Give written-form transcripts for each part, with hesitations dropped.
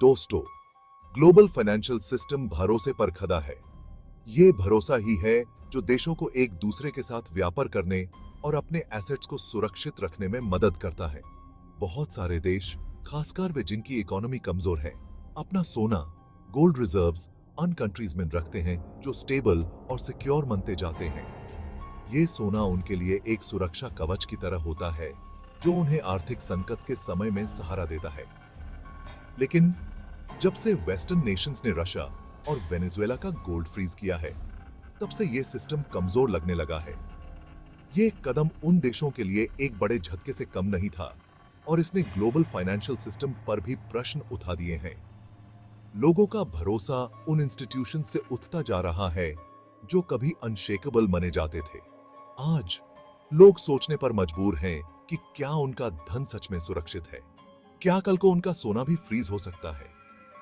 दोस्तों, global financial system भरोसे पर खड़ा है। ये भरोसा ही है जो देशों को एक दूसरे के साथ व्यापार करने और अपने एसेट्स को सुरक्षित रखने में मदद करता है। बहुत सारे देश, खासकर वे जिनकी इकोनॉमी कमजोर है, अपना सोना, गोल्ड रिजर्व्स उन कंट्रीज में रखते हैं जो स्टेबल और सिक्योर मानते जाते हैं। ये सोना उनके लिए एक सुरक्षा कवच की तरह होता है जो उन्हें आर्थिक संकट के समय में सहारा देता है। लेकिन जब से वेस्टर्न नेशंस ने रशिया और वेनेजुएला का गोल्ड फ्रीज किया है, तब से यह सिस्टम कमजोर लगने लगा है। यह कदम उन देशों के लिए एक बड़े झटके से कम नहीं था और इसने ग्लोबल फाइनेंशियल सिस्टम पर भी प्रश्न उठा दिए हैं। लोगों का भरोसा उन इंस्टीट्यूशन से उठता जा रहा है जो कभी अनशेकेबल माने जाते थे। आज लोग सोचने पर मजबूर हैं कि क्या उनका धन सच में सुरक्षित है? क्या कल को उनका सोना भी फ्रीज हो सकता है?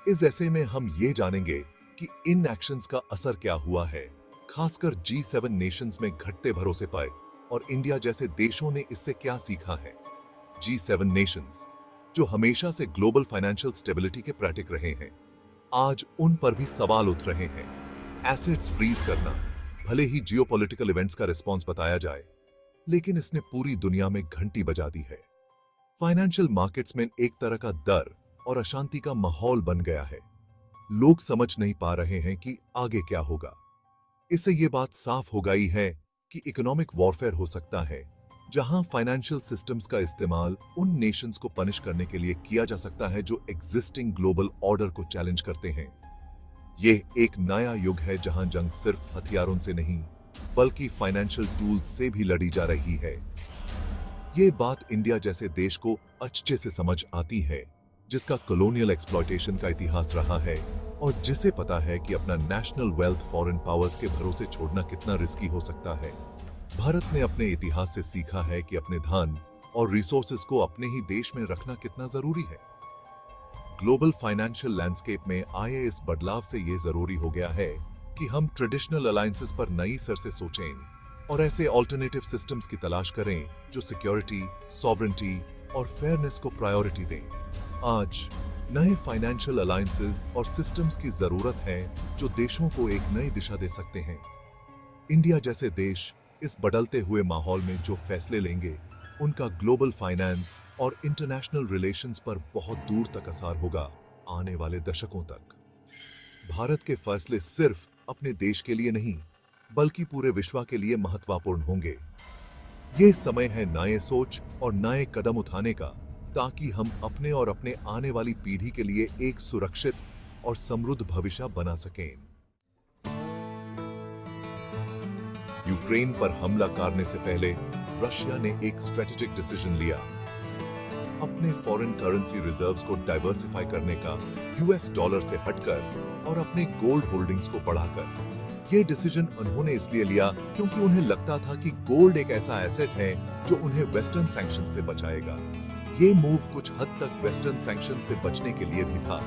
इस ऐसे में हम ये जानेंगे कि इन एक्शंस का असर क्या हुआ है, खासकर G7 नेशंस में घटते भरोसे पर, और इंडिया जैसे देशों ने इससे क्या सीखा है। G7 नेशंस, जो हमेशा से ग्लोबल फाइनेंशियल स्टेबिलिटी के प्रतीक रहे हैं, आज उन पर भी सवाल उठ रहे हैं। एसेट्स फ्रीज करना भले ही जियोपॉलिटिकल इवेंट्स का रिस्पॉन्स बताया जाए, लेकिन इसने पूरी दुनिया में घंटी बजा दी है। फाइनेंशियल मार्केट्स में एक तरह का डर और अशांति का माहौल बन गया है। लोग समझ नहीं पा रहे हैं कि आगे क्या होगा। इससे यह बात साफ हो गई है कि इकोनॉमिक वॉरफेयर हो सकता है, जहां फाइनेंशियल सिस्टम्स का इस्तेमाल उन नेशंस को पनिश करने के लिए किया जा सकता है जो एग्जिस्टिंग ग्लोबल ऑर्डर को चैलेंज करते हैं। यह एक नया युग है जहां जंग सिर्फ हथियारों से नहीं, बल्कि फाइनेंशियल टूल्स से भी लड़ी जा रही है। ये बात इंडिया जैसे देश को अच्छे से समझ आती है, जिसका कॉलोनियल एक्सप्लॉयटेशन का इतिहास रहा है और जिसे पता है कि अपना नेशनल वेल्थ फॉरेन पावर्स के भरोसे छोड़ना कितना रिस्की हो सकता है। भारत ने अपने इतिहास से सीखा है कि अपने धन और रिसोर्सेज को अपने ही देश में रखना कितना जरूरी है। ग्लोबल फाइनेंशियल लैंडस्केप में आए इस बदलाव से यह जरूरी हो गया है कि हम ट्रेडिशनल अलायंसेस पर नई सर से सोचें और ऐसे ऑल्टरनेटिव सिस्टम्स की तलाश करें जो सिक्योरिटी, सॉवरेंटी और फेयरनेस को प्रायोरिटी दें। आज नए फाइनेंशियल अलायंसेस और सिस्टम्स की जरूरत है जो देशों को एक नई दिशा दे सकते हैं। इंडिया जैसे देश इस बदलते हुए माहौल में जो फैसले लेंगे, उनका ग्लोबल फाइनेंस और इंटरनेशनल रिलेशंस पर बहुत दूर तक असर होगा, आने वाले दशकों तक। भारत के फैसले सिर्फ अपने देश के लिए नहीं, बल्कि पूरे विश्व के लिए महत्वपूर्ण होंगे। ये समय है नए सोच और नए कदम उठाने का, ताकि हम अपने और अपने आने वाली पीढ़ी के लिए एक सुरक्षित और समृद्ध भविष्य बना सकें। यूक्रेन पर हमला करने से पहले रशिया ने एक स्ट्रेटेजिक डिसीजन लिया, अपने फॉरेन करेंसी रिजर्व्स को डाइवर्सिफाई करने का, यूएस डॉलर से हटकर और अपने गोल्ड होल्डिंग्स को बढ़ाकर। यह डिसीजन उन्होंने इसलिए लिया क्योंकि उन्हें लगता था कि गोल्ड एक ऐसा एसेट है जो उन्हें वेस्टर्न सैंक्शन से बचाएगा। ये मूव कुछ हद तक वेस्टर्न सैंक्शन से बचने के लिए भी था,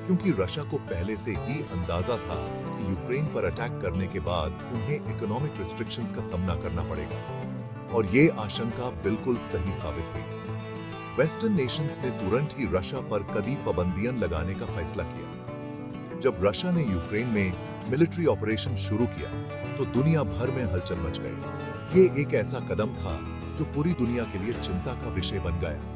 क्योंकि रशिया को पहले से ही अंदाजा था कि यूक्रेन पर अटैक करने के बाद उन्हें इकोनॉमिक रिस्ट्रिक्शंस का सामना करना पड़ेगा, और ये आशंका बिल्कुल सही साबित हुई। वेस्टर्न नेशंस ने तुरंत ही रशिया पर कड़ी पाबंदियां लगाने का फैसला किया। जब रशिया ने यूक्रेन में मिलिट्री ऑपरेशन शुरू किया, तो दुनिया भर में हलचल मच गई। ये एक ऐसा कदम था जो पूरी दुनिया के लिए चिंता का विषय बन गया।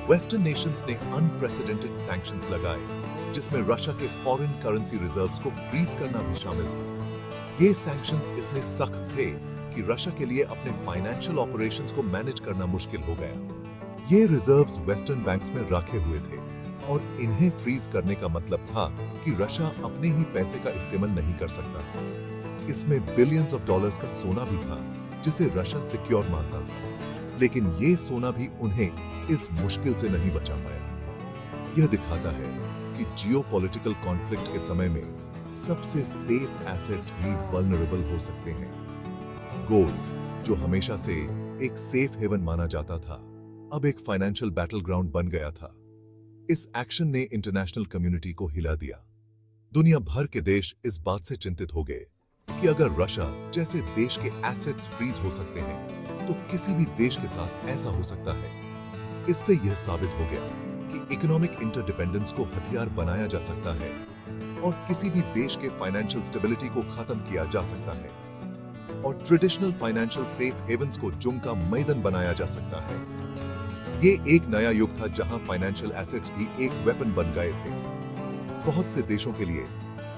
वेस्टर्न नेशंस ने अनप्रेसिडेंटेड सैंक्शंस लगाए, जिसमें रशिया के फॉरेन करेंसी रिजर्व्स को फ्रीज करना भी शामिल था। ये सैंक्शंस इतने सख्त थे कि रशिया के लिए अपने फाइनेंशियल ऑपरेशंस को मैनेज करना मुश्किल हो गया। ये रिजर्व्स वेस्टर्न बैंक्स में रखे हुए थे और इन्हें फ्रीज करने का मतलब था कि रशिया अपने ही पैसे का इस्तेमाल नहीं कर सकता। इसमें बिलियंस ऑफ डॉलर्स का सोना भी था, जिसे रशिया सिक्योर मानता था, लेकिन ये सोना भी उन्हें इस मुश्किल से नहीं बचा पाया। यह दिखाता है कि जियोपॉलिटिकल कॉन्फ्लिक्ट के समय में सबसे सेफ एसेट्स भी वल्नरेबल हो सकते हैं। गोल्ड, जो हमेशा से एक सेफ हेवन माना जाता था, अब एक फाइनेंशियल बैटल ग्राउंड बन गया था। इस एक्शन ने इंटरनेशनल कम्युनिटी को हिला दिया। दुनिया भर के देश इस बात से चिंतित हो गए कि अगर रशिया जैसे देश के एसेट्स फ्रीज हो सकते हैं, तो किसी भी देश के साथ ऐसा हो सकता है। इससे यह साबित हो गया कि इकोनॉमिक इंटरडिपेंडेंस को हथियार बनाया जा सकता है और किसी भी देश के फाइनेंशियल स्टेबिलिटी को खत्म किया जा सकता है और ट्रेडिशनल फाइनेंशियल सेफ हेवंस को जुम का मैदान बनाया जा सकता है। ये एक नया युग था जहां फाइनेंशियल एसेट्स भी एक वेपन बन गए थे। बहुत से देशों के लिए,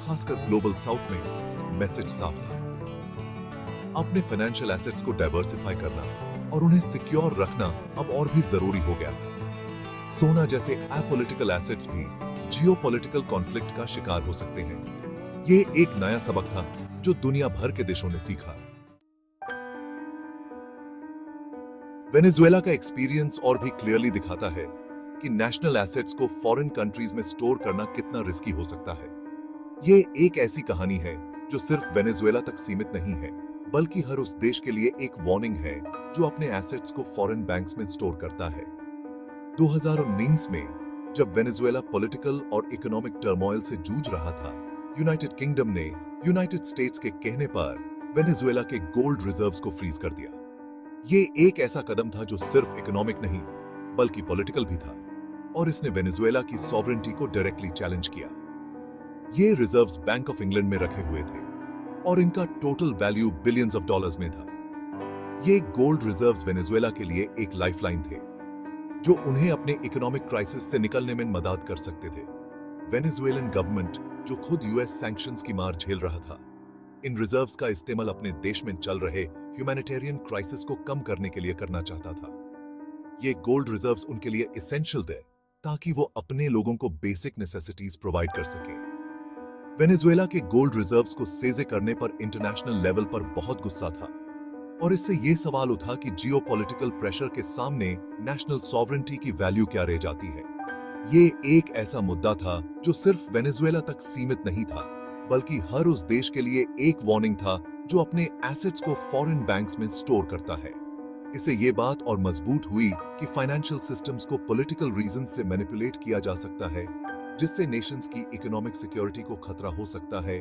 खासकर ग्लोबल साउथ में, मैसेज साफ था। अपने फाइनेंशियल एसेट्स को डाइवर्सिफाई करना और उन्हें सिक्योर रखना अब और भी जरूरी हो गया था। सोना जैसे एपॉलिटिकल एसेट्स भी जियोपॉलिटिकल कॉन्फ्लिक्ट का शिकार हो सकते हैं। ये एक नया सबक था जो दुनिया भर के देशों ने सीखा। वेनेजुएला का एक्सपीरियंस और भी क्लियरली दिखाता है कि नेशनल एसेट्स को फॉरेन कंट्रीज में स्टोर करना कितना रिस्की हो सकता है। ये एक ऐसी कहानी है जो सिर्फ वेनेजुएला तक सीमित नहीं है, बल्कि हर उस देश के लिए एक वार्निंग है जो अपने एसेट्स को फॉरेन बैंक्स में स्टोर करता है। 2019 में जब वेनेजुएला पॉलिटिकल और इकोनॉमिक टर्मोइल से जूझ रहा था, यूनाइटेड किंगडम ने यूनाइटेड स्टेट्स के कहने पर वेनेजुएला के गोल्ड रिजर्व्स को फ्रीज कर दिया। ये एक ऐसा कदम था जो सिर्फ इकोनॉमिक नहीं बल्कि पॉलिटिकल भी था और इसने वेनेजुएला की सॉवरेंटी को डायरेक्टली चैलेंज किया। ये रिजर्व्स बैंक ऑफ इंग्लैंड में रखे हुए थे और इनका total value billions of dollars में था। ये गोल्ड रिजर्व्स वेनेजुएला के लिए एक लाइफलाइन थे जो उन्हें अपने इकोनॉमिक क्राइसिस से निकलने में मदद कर सकते थे। वेनेजुएलन गवर्नमेंट जो खुद यूएस सैंक्शंस की मार झेल रहा था, इन रिजर्व्स का इस्तेमाल अपने देश में चल रहे ह्यूमैनिटेरियन क्राइसिस को कम करने के लिए करना चाहता था। ये गोल्ड रिजर्व्स उनके लिए एसेंशियल थे ताकि वो अपने लोगों को बेसिक नेसेसिटीज प्रोवाइड कर सके। वेनेजुएला के गोल्ड रिजर्व्स को सेजे करने पर इंटरनेशनल लेवल पर बहुत गुस्सा था और इससे ये सवाल उठा कि जियोपॉलिटिकल प्रेशर के सामने नेशनल सॉवरेंटी की वैल्यू क्या रह जाती है। ये एक ऐसा मुद्दा था जो सिर्फ वेनेजुएला तक सीमित नहीं था, बल्कि हर उस देश के लिए एक वार्निंग था जो अपने एसेट्स को फॉरेन बैंक्स में स्टोर करता है। इससे ये बात और मजबूत हुई कि फाइनेंशियल सिस्टम्स को पॉलिटिकल रीजन से मैनिपुलेट किया जा सकता है, जिससे नेशंस की इकोनॉमिक सिक्योरिटी को खतरा हो सकता है,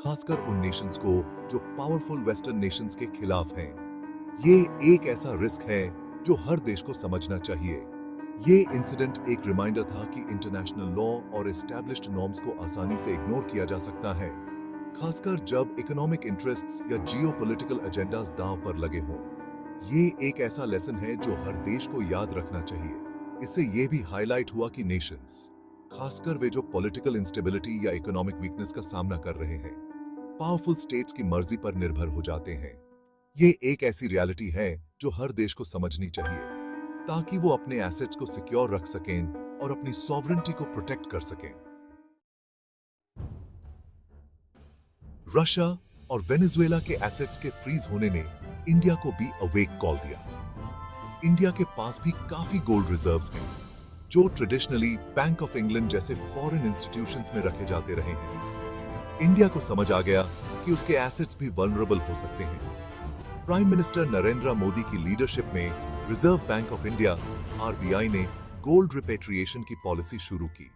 खासकर उन नेशंस को जो पावरफुल वेस्टर्न नेशंस के खिलाफ हैं। ये एक ऐसा रिस्क है जो हर देश को समझना चाहिए। ये इंसिडेंट एक रिमाइंडर था कि इंटरनेशनल लॉ और एस्टैब्लिश्ड नॉर्म्स को आसानी से इग्नोर किया जा सकता है, खासकर जब इकोनॉमिक इंटरेस्ट्स या जियोपॉलिटिकल एजेंडास दांव पर लगे हों। ये एक ऐसा लेसन है जो हर देश को याद रखना चाहिए। इससे ये भी हाईलाइट हुआ कि नेशंस, खासकर वे जो पॉलिटिकल इंस्टेबिलिटी या इकोनॉमिक वीकनेस का सामना कर रहे हैं, पावरफुल स्टेट्स की मर्जी पर निर्भर हो जाते हैं। ये एक ऐसी रियलिटी है जो हर देश को समझनी चाहिए ताकि वो अपने एसेट्स को सिक्योर रख सकें और अपनी सॉवरेंटी को प्रोटेक्ट कर सकें। रशिया और वेनेजुएला के एसेट्स के फ्रीज होने ने इंडिया को भी अवेक कॉल दिया। इंडिया के पास भी काफी गोल्ड रिजर्व्स हैं जो ट्रेडिशनली बैंक ऑफ इंग्लैंड जैसे फॉरेन इंस्टीट्यूशंस में रखे जाते रहे हैं। इंडिया को समझ आ गया कि उसके एसेट्स भी वल्नरेबल हो सकते हैं। प्राइम मिनिस्टर नरेंद्र मोदी की लीडरशिप में reserve bank of India (RBI) ने गोल्ड रिपेट्रिएशन की पॉलिसी शुरू की।